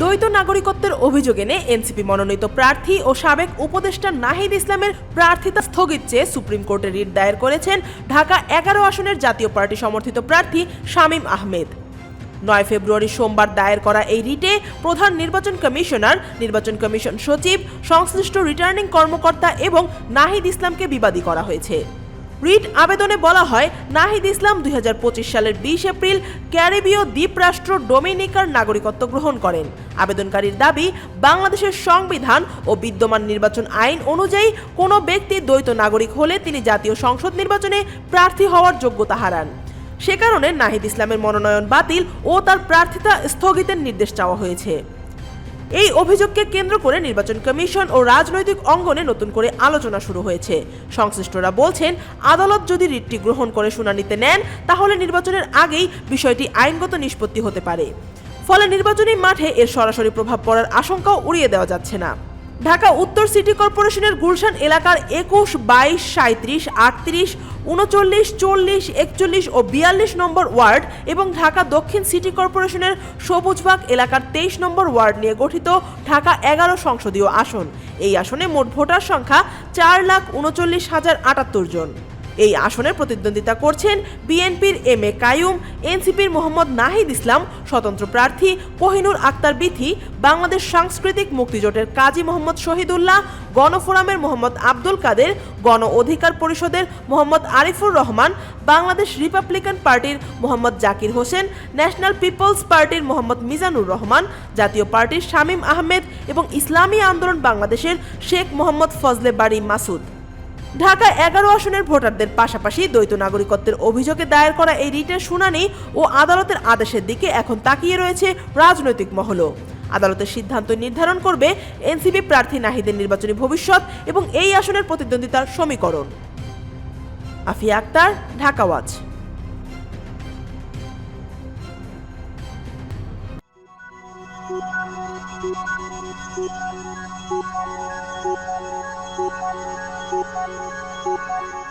দ্বৈত নাগরিকত্বের অভিযোগ এনে এনসিপি মনোনীত প্রার্থী ও সাবেক উপদেষ্টা নাহিদ ইসলামের প্রার্থিতা স্থগিত চেয়ে সুপ্রিম কোর্টে রিট দায়ের করেছেন ঢাকা 11 আসনের জাতীয় পার্টি সমর্থিত প্রার্থী শামীম আহমেদ। 9 ফেব্রুয়ারি সোমবার দায়ের করা এই রিটে প্রধান নির্বাচন কমিশনার, নির্বাচন কমিশন সচিব, সংশ্লিষ্ট রিটার্নিং কর্মকর্তা এবং নাহিদ ইসলামকে বিবাদী করা হয়েছে। রিট আবেদনে বলা হয়, নাহিদ ইসলাম 2025 সালের 20 এপ্রিল ক্যারিবীয় দ্বীপরাষ্ট্র ডোমিনিকার নাগরিকত্ব গ্রহণ করেন। আবেদনকারীর দাবি, বাংলাদেশের সংবিধান ও বিদ্যমান নির্বাচন আইন অনুযায়ী কোনো ব্যক্তি দ্বৈত নাগরিক হলে তিনি জাতীয় সংসদ নির্বাচনে প্রার্থী হওয়ার যোগ্যতা হারান। সে কারণে নাহিদ ইসলামের মনোনয়ন বাতিল ও তার প্রার্থিতা স্থগিতের নির্দেশ চাওয়া হয়েছে। এই অভিযোগকে কেন্দ্র করে নির্বাচন কমিশন ও রাজনৈতিক অঙ্গনে নতুন করে আলোচনা শুরু হয়েছে। সংশ্লিষ্টরা বলছেন, আদালত যদি রিটটি গ্রহণ করে শুনানিতে নেন, তাহলে নির্বাচনের আগেই বিষয়টি আইনগত নিষ্পত্তি হতে পারে। ফলে নির্বাচনী মাঠে এর সরাসরি প্রভাব পড়ার আশঙ্কাও উড়িয়ে দেওয়া যাচ্ছে না। ঢাকা উত্তর সিটি কর্পোরেশনের গুলশান এলাকার 21, 22, 37, 38, 39, 40, 41 ও 42 নম্বর ওয়ার্ড এবং ঢাকা দক্ষিণ সিটি কর্পোরেশনের সবুজবাগ এলাকার 23 নম্বর ওয়ার্ড নিয়ে গঠিত ঢাকা 11 সংসদীয় আসন। এই আসনে মোট ভোটার সংখ্যা 4,39,078 জন। এই আসনে প্রতিদ্বন্দ্বিতা করছেন বিএনপির এম.এ. কাইয়ুম, এনসিপির মোহাম্মদ নাহিদ ইসলাম, স্বতন্ত্র প্রার্থী কোহিনুর আক্তার বিথি, বাংলাদেশ সাংস্কৃতিক মুক্তিজোটের কাজী মোহাম্মদ শহীদুল্লাহ, গণফোরামের মোহাম্মদ আব্দুল কাদের, গণ অধিকার পরিষদের মোহাম্মদ আরিফুর রহমান, বাংলাদেশ রিপাবলিকান পার্টির মোহাম্মদ জাকির হোসেন, ন্যাশনাল পিপলস পার্টির মোহাম্মদ মিজানুর রহমান, জাতীয় পার্টির শামীম আহমেদ এবং ইসলামী আন্দোলন বাংলাদেশের শেখ মোহাম্মদ ফজলে বারী মাসুদ। ঢাকা 11 আসনের ভোটারদের পাশাপাশি দ্বৈত নাগরিকত্বের অভিযোগে দায়ের করা এই রিটের শুনানি ও আদালতের আদেশের দিকে এখন তাকিয়ে রয়েছে রাজনৈতিক মহলও। আদালতের সিদ্ধান্ত নির্ধারণ করবে এনসিপি প্রার্থী নাহিদের নির্বাচনী ভবিষ্যৎ এবং এই আসনের প্রতিদ্বন্দ্বিতার সমীকরণ। Afia Akter, Dhaka watch. Thank you.